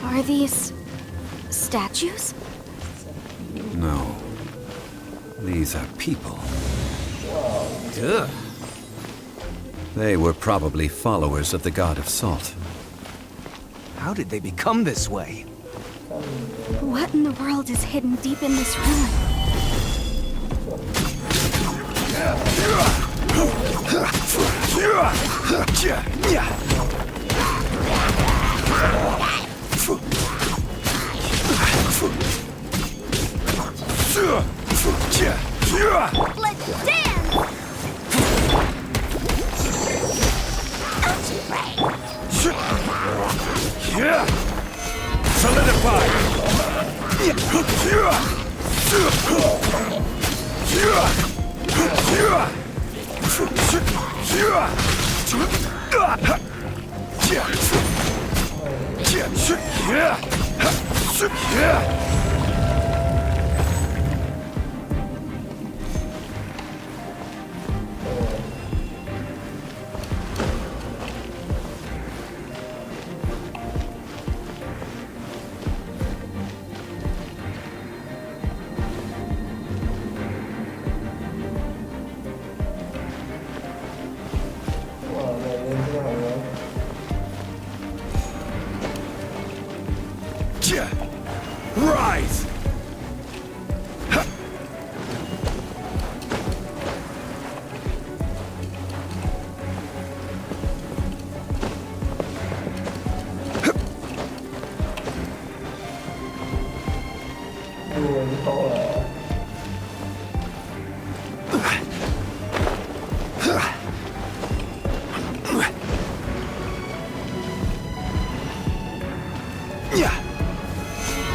Are these statues? No. These are people. Ugh. They were probably followers of the god of salt. How did they become this way? What in the world is hidden deep in this ruin? Let's dance! Solidify! Rise!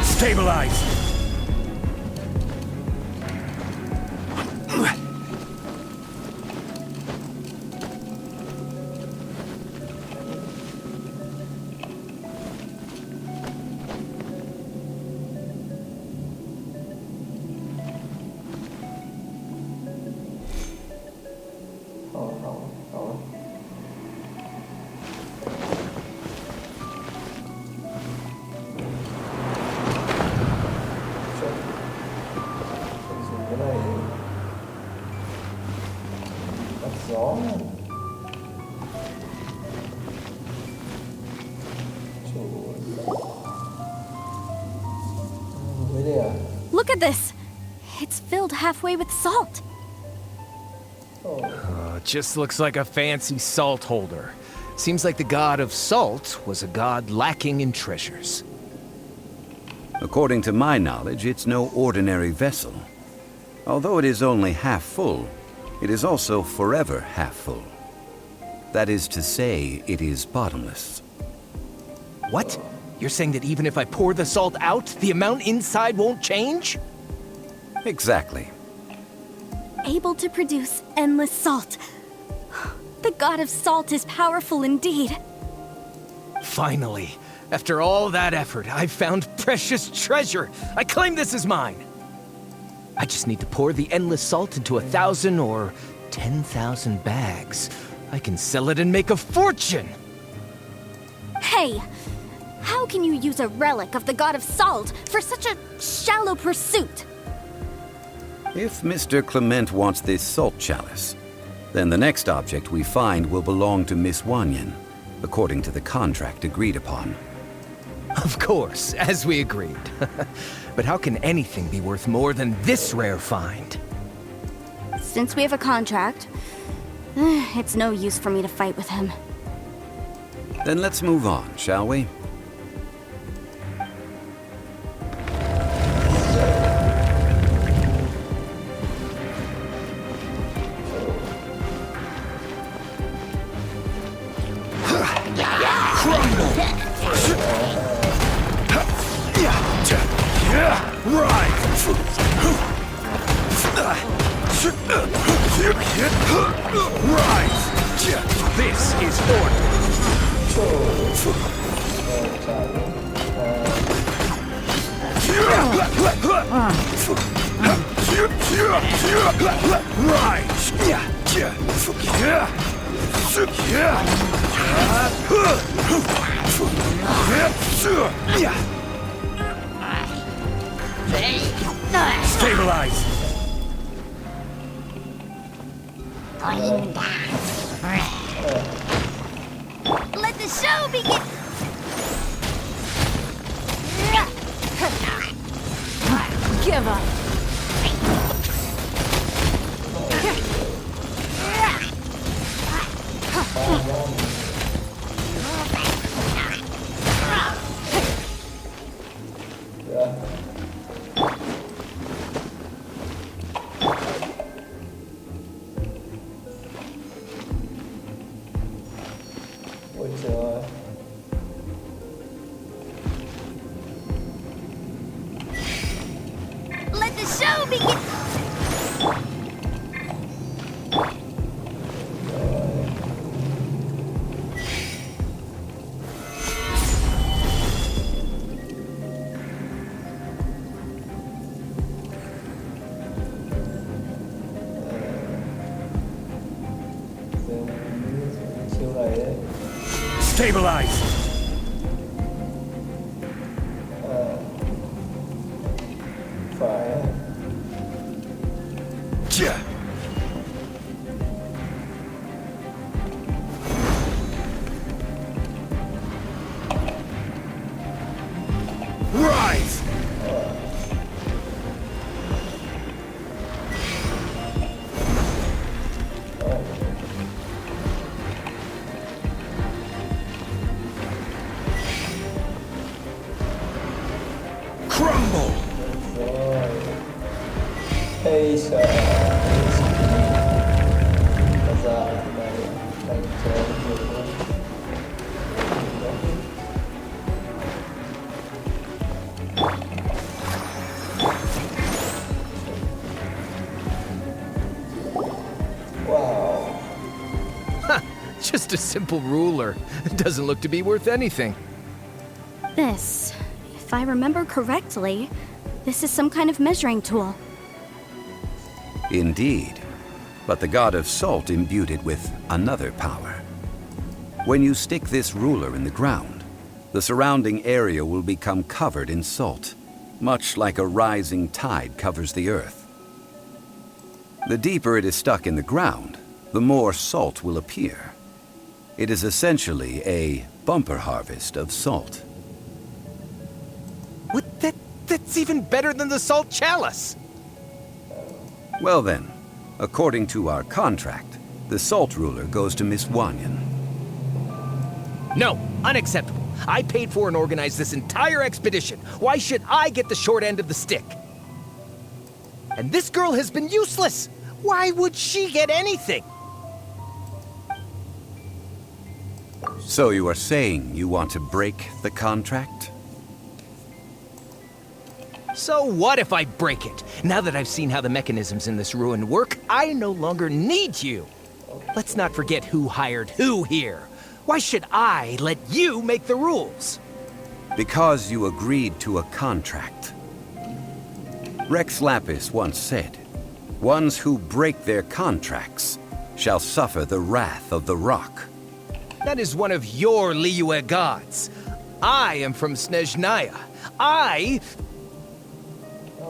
Stabilize! Look at this! It's filled halfway with salt. Just looks like a fancy salt holder. Seems like the god of salt was a god lacking in treasures. According to my knowledge, it's no ordinary vessel. Although it is only half full, it is also forever half full. That is to say, it is bottomless. What? You're saying that even if I pour the salt out, the amount inside won't change? Exactly. Able to produce endless salt. The god of salt is powerful indeed. Finally, after all that effort, I've found precious treasure. I claim this as mine. I just need to pour the endless salt into 1,000 or 10,000 bags. I can sell it and make a fortune! Hey! How can you use a relic of the god of salt for such a shallow pursuit? If Mr. Clement wants this salt chalice, then the next object we find will belong to Miss Wanyan, according to the contract agreed upon. Of course, as we agreed. But how can anything be worth more than this rare find? Since we have a contract, it's no use for me to fight with him. Then let's move on, shall we? This is order. Stabilize! Let the show begin! Give up. Ôi trời. Let the show begin! Chiêu này đấy. Stabilize! Phải. Rise! Crumble! Rồi. Ây trời. Thật ra này đánh chơi nhiều hơn. Wow. Just a simple ruler. Doesn't look to be worth anything. This, if I remember correctly, this is some kind of measuring tool. Indeed. But the god of salt imbued it with another power. When you stick this ruler in the ground, the surrounding area will become covered in salt, much like a rising tide covers the earth. The deeper it is stuck in the ground, the more salt will appear. It is essentially a bumper harvest of salt. What? That's even better than the salt chalice. Well then, according to our contract, the salt ruler goes to Miss Wanyan. No, unacceptable. I paid for and organized this entire expedition. Why should I get the short end of the stick? And this girl has been useless. Why would she get anything? So you are saying you want to break the contract? So what if I break it? Now that I've seen how the mechanisms in this ruin work, I no longer need you. Let's not forget who hired who here. Why should I let you make the rules? Because you agreed to a contract. Rex Lapis once said, "Ones who break their contracts shall suffer the wrath of the rock." That is one of your Liyue gods. I am from Snezhnaya. I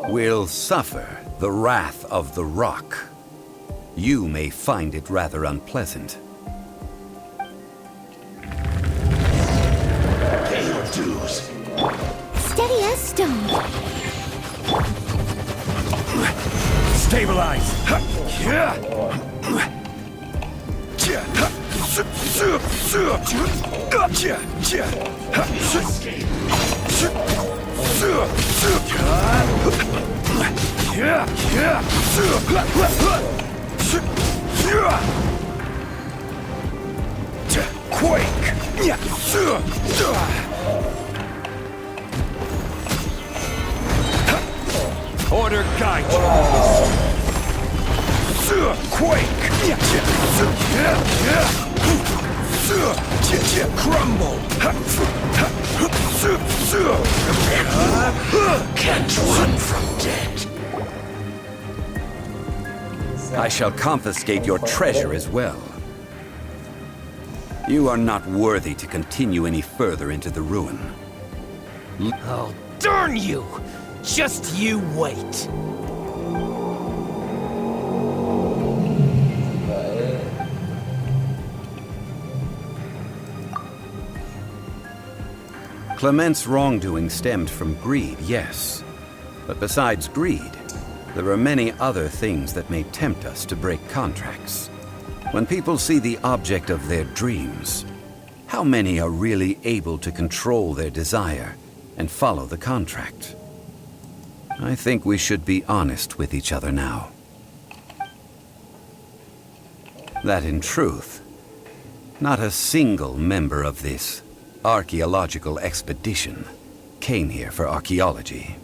will suffer the wrath of the rock. You may find it rather unpleasant. Pay your dues. Steady as stone. Stabilize! Quake! Order guide you! Quake! Crumble! Can't run from death. I shall confiscate your treasure as well. You are not worthy to continue any further into the ruin. Oh, darn you! Just you wait. Clement's wrongdoing stemmed from greed, yes. But besides greed, there are many other things that may tempt us to break contracts. When people see the object of their dreams, how many are really able to control their desire and follow the contract? I think we should be honest with each other now. That in truth, not a single member of this archaeological expedition came here for archaeology.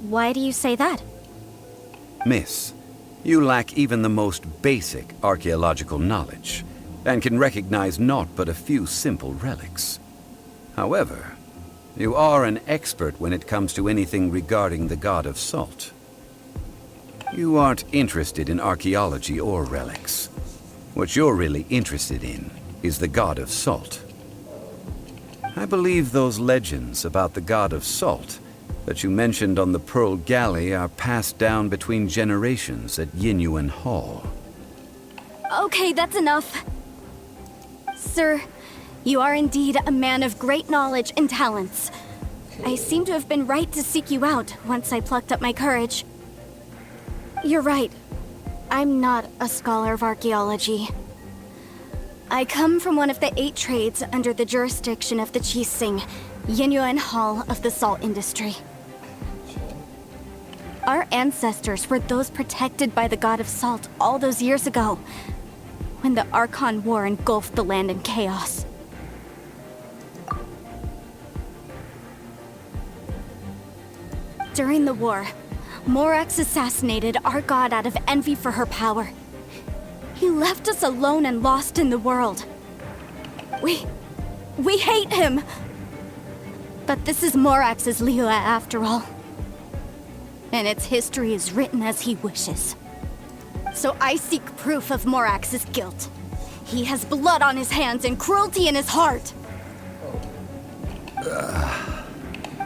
Why do you say that? Miss, you lack even the most basic archaeological knowledge, and can recognize naught but a few simple relics. However, you are an expert when it comes to anything regarding the god of salt. You aren't interested in archaeology or relics. What you're really interested in is the god of salt. I believe those legends about the god of salt that you mentioned on the Pearl Galley are passed down between generations at Yinyuan Hall. Okay, that's enough. Sir, you are indeed a man of great knowledge and talents. I seem to have been right to seek you out once I plucked up my courage. You're right. I'm not a scholar of archaeology. I come from one of the 8 trades under the jurisdiction of the Chising, Yinyuan Hall of the salt industry. Our ancestors were those protected by the god of salt all those years ago, when the Archon War engulfed the land in chaos. During the war, Morax assassinated our god out of envy for her power. He left us alone and lost in the world. We hate him! But this is Morax's Liyue after all. And its history is written as he wishes. So I seek proof of Morax's guilt. He has blood on his hands and cruelty in his heart.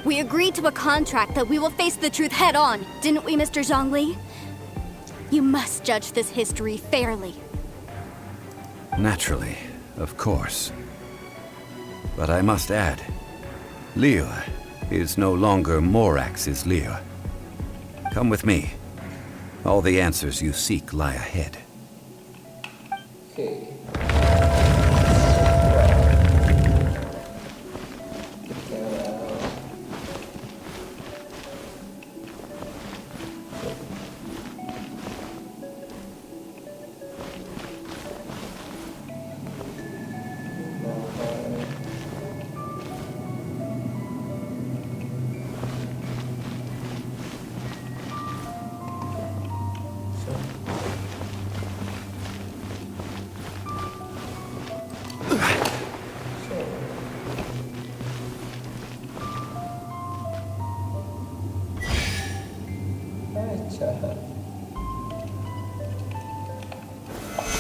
We agreed to a contract that we will face the truth head on, didn't we, Mr. Zhongli? You must judge this history fairly. Naturally, of course. But I must add, Liyue is no longer Morax's Liyue. Come with me. All the answers you seek lie ahead. Okay.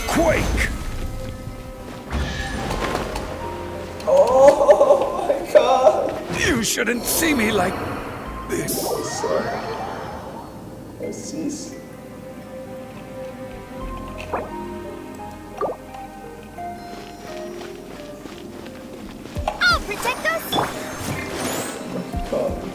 Quake! Oh my god! You shouldn't see me like this. What's this? I'll protect us! God.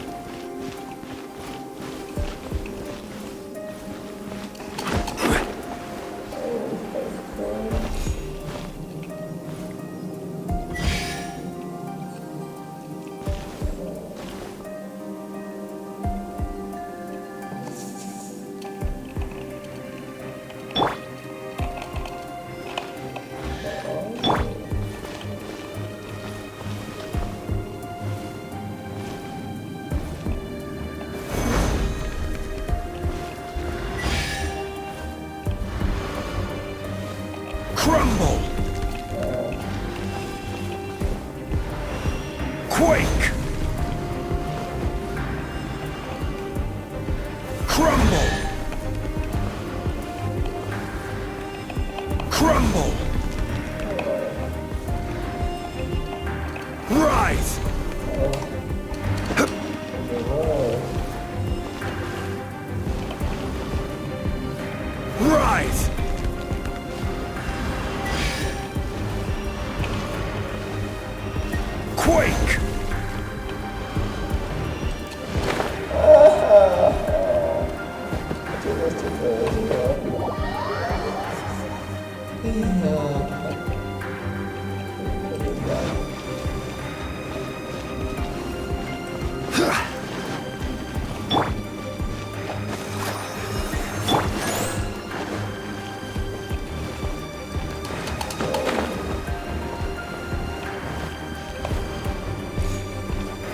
Quake! Crumble! Crumble! Rise! Rise! Quake!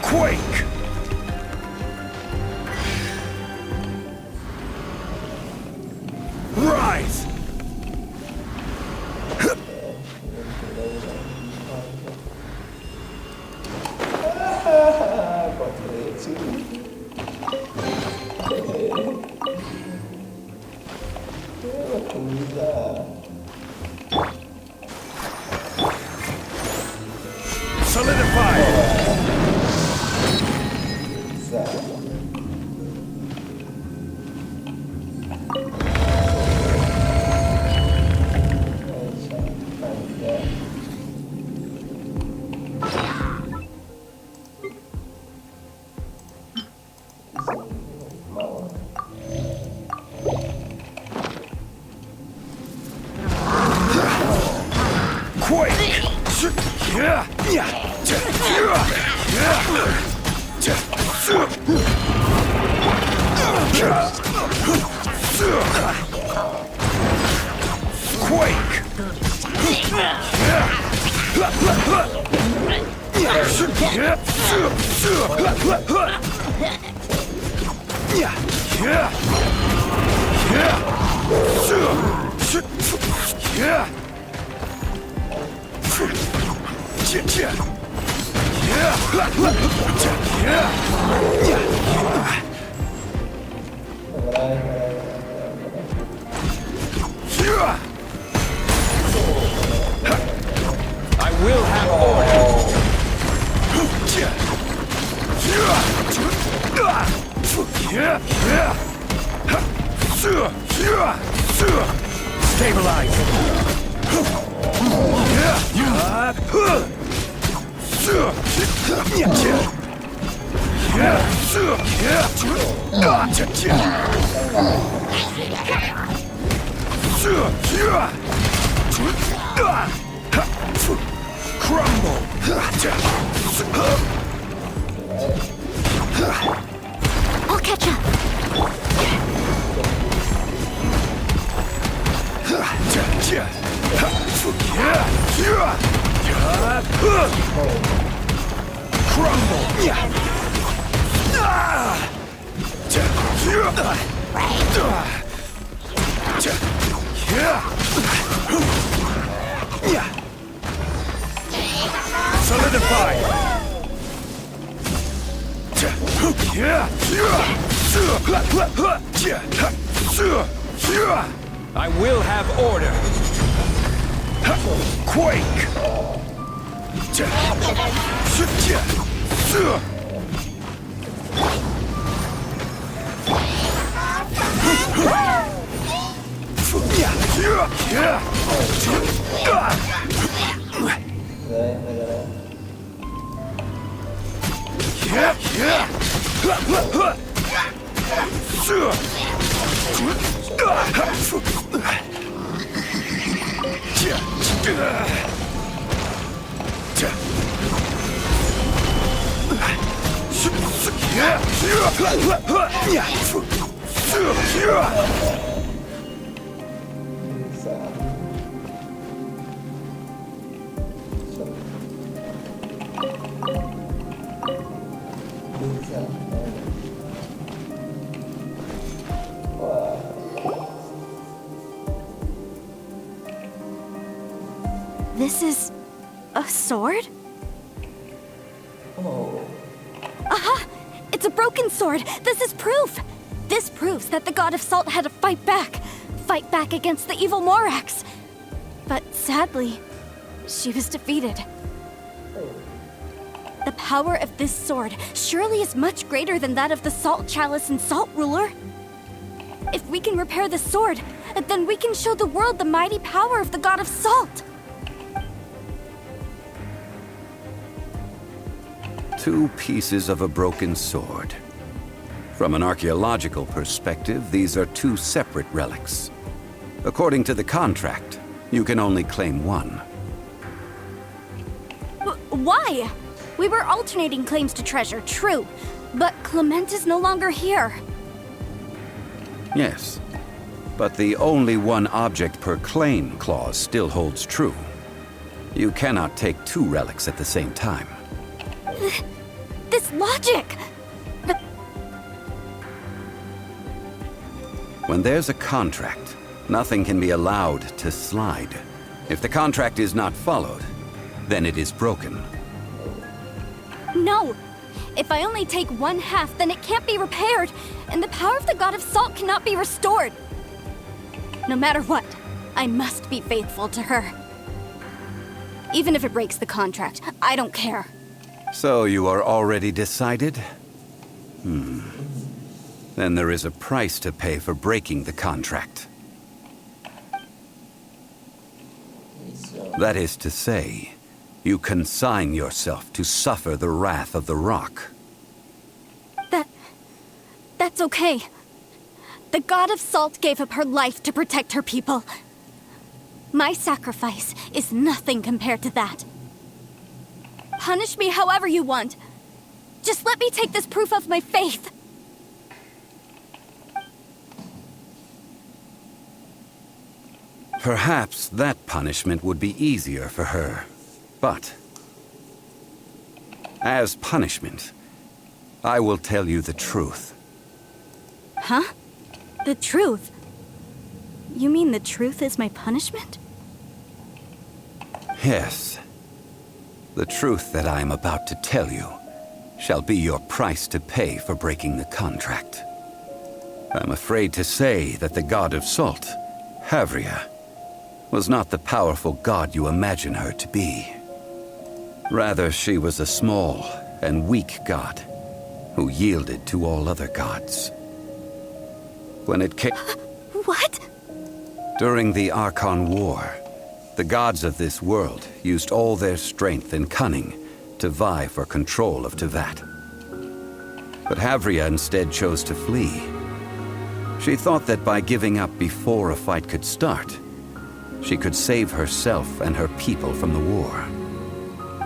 Quake! Rise! Solidify! Quake! I will have order. Stabilize. Crumble. I'll catch up. Solidify! I will have order! Quake! This is a sword? Oh. It's a broken sword. This is proof. This proves that the God of Salt had to fight back. Fight back against the evil Morax. But sadly, she was defeated. The power of this sword surely is much greater than that of the Salt Chalice and Salt Ruler. If we can repair the sword, then we can show the world the mighty power of the God of Salt. Two pieces of a broken sword. From an archaeological perspective, these are two separate relics. According to the contract, you can only claim one. Why? We were alternating claims to treasure, true. But Clement is no longer here. Yes, but the only one object per claim clause still holds true. You cannot take two relics at the same time. This logic! When there's a contract, nothing can be allowed to slide. If the contract is not followed, then it is broken. No! If I only take one half, then it can't be repaired, and the power of the God of Salt cannot be restored. No matter what, I must be faithful to her. Even if it breaks the contract, I don't care. So you are already decided? Then there is a price to pay for breaking the contract. That is to say, you consign yourself to suffer the wrath of the rock. That's okay. The God of Salt gave up her life to protect her people. My sacrifice is nothing compared to that. Punish me however you want. Just let me take this proof of my faith. Perhaps that punishment would be easier for her. But, as punishment, I will tell you the truth. Huh? The truth? You mean the truth is my punishment? Yes. The truth that I am about to tell you shall be your price to pay for breaking the contract. I'm afraid to say that the God of Salt, Havria, was not the powerful god you imagine her to be. Rather, she was a small and weak god who yielded to all other gods. When it came... What? During the Archon War, the gods of this world used all their strength and cunning to vie for control of Teyvat. But Havria instead chose to flee. She thought that by giving up before a fight could start, she could save herself and her people from the war.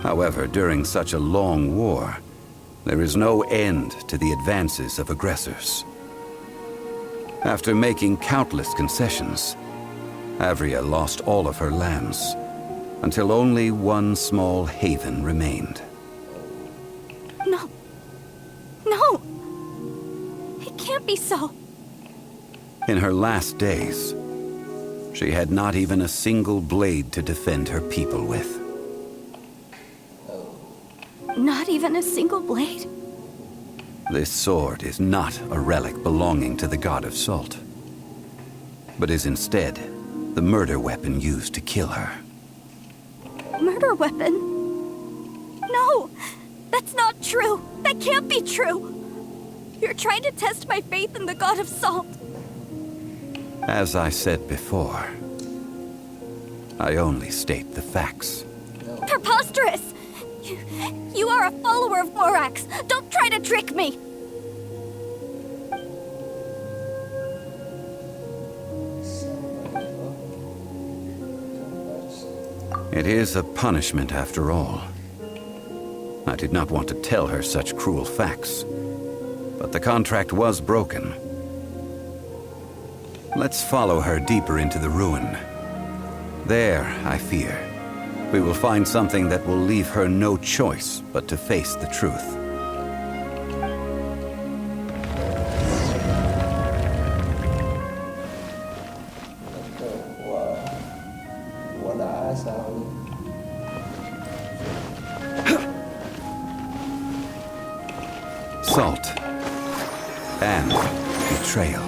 However, during such a long war, there is no end to the advances of aggressors. After making countless concessions, Havria lost all of her lands, until only one small haven remained. No. No! It can't be so. In her last days, she had not even a single blade to defend her people with. Not even a single blade? This sword is not a relic belonging to the God of Salt, but is instead the murder weapon used to kill her. Murder weapon? No! That's not true! That can't be true! You're trying to test my faith in the God of Salt. As I said before, I only state the facts. Preposterous! You are a follower of Morax! Don't try to trick me! It is a punishment after all. I did not want to tell her such cruel facts, but the contract was broken. Let's follow her deeper into the ruin. There, I fear, we will find something that will leave her no choice but to face the truth. Salt, and betrayal.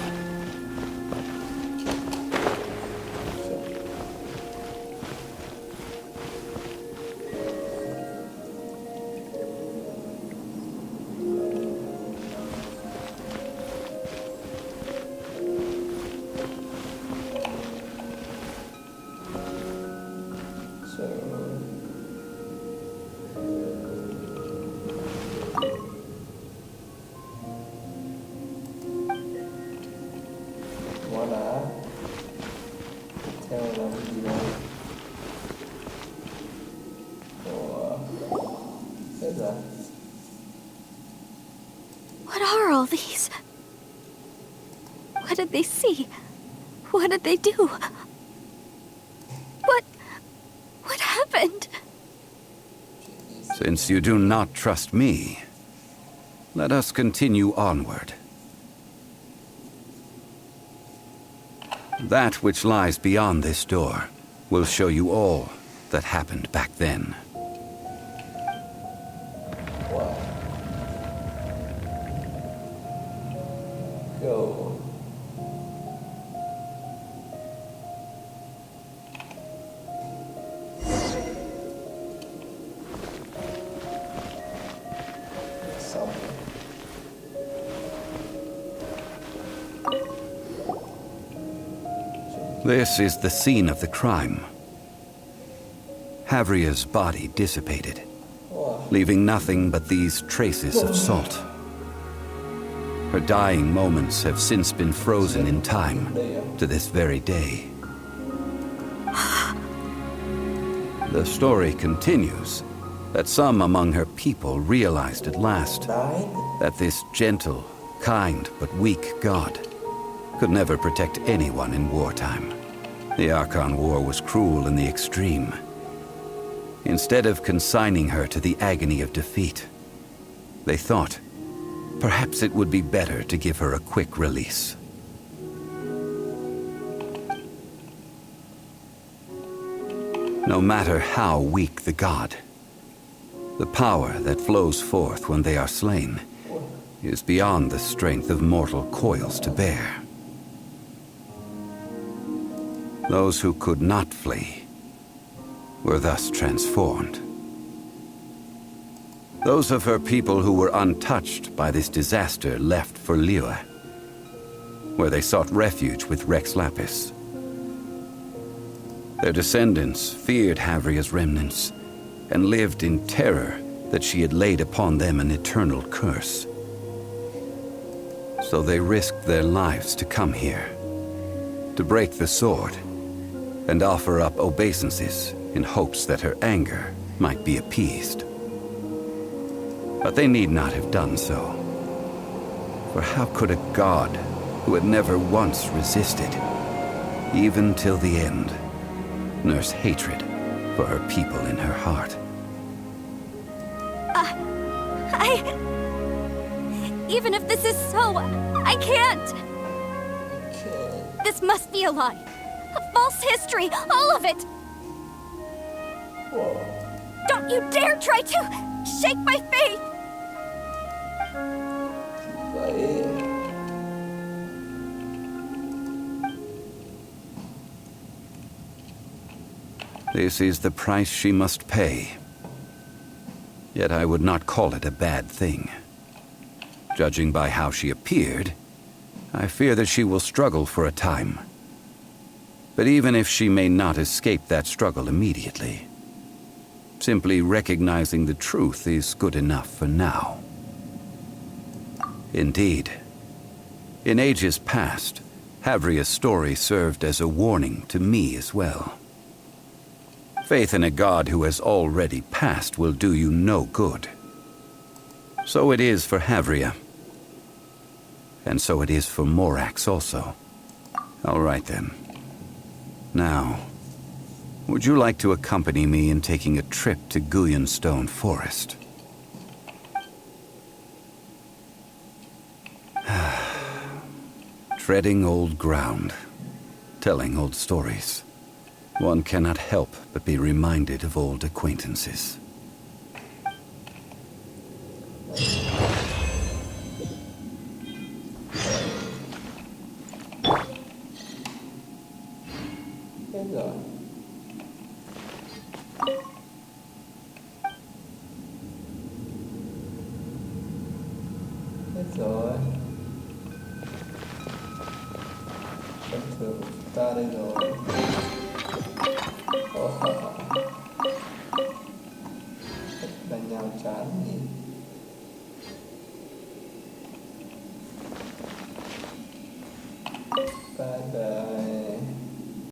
What are all these? What did they see? What did they do? What happened? Since you do not trust me, let us continue onward. That which lies beyond this door will show you all that happened back then. Wow. Go. Something. This is the scene of the crime. Havria's body dissipated, leaving nothing but these traces of salt. Her dying moments have since been frozen in time to this very day. The story continues that some among her people realized at last that this gentle, kind, but weak god could never protect anyone in wartime. The Archon War was cruel in the extreme. Instead of consigning her to the agony of defeat, they thought perhaps it would be better to give her a quick release. No matter how weak the god, the power that flows forth when they are slain is beyond the strength of mortal coils to bear. Those who could not flee were thus transformed. Those of her people who were untouched by this disaster left for Liyue, where they sought refuge with Rex Lapis. Their descendants feared Havria's remnants and lived in terror that she had laid upon them an eternal curse. So they risked their lives to come here, to break the sword, and offer up obeisances in hopes that her anger might be appeased. But they need not have done so. For how could a god who had never once resisted, even till the end, nurse hatred for her people in her heart? Even if this is so, I can't! This must be a lie. A false history, all of it! Whoa. Don't you dare try to shake my faith! Baik. This is the price she must pay. Yet I would not call it a bad thing. Judging by how she appeared, I fear that she will struggle for a time. But even if she may not escape that struggle immediately, simply recognizing the truth is good enough for now. Indeed, in ages past, Havria's story served as a warning to me as well. Faith in a god who has already passed will do you no good. So it is for Havria. And so it is for Morax also. All right then. Now, would you like to accompany me in taking a trip to Guyanstone Forest? Treading old ground, telling old stories. One cannot help but be reminded of old acquaintances. Chết rồi. Chết rồi. Phần thưởng của chúng ta đây rồi. Thật là nhàm chán nhỉ. Ta đã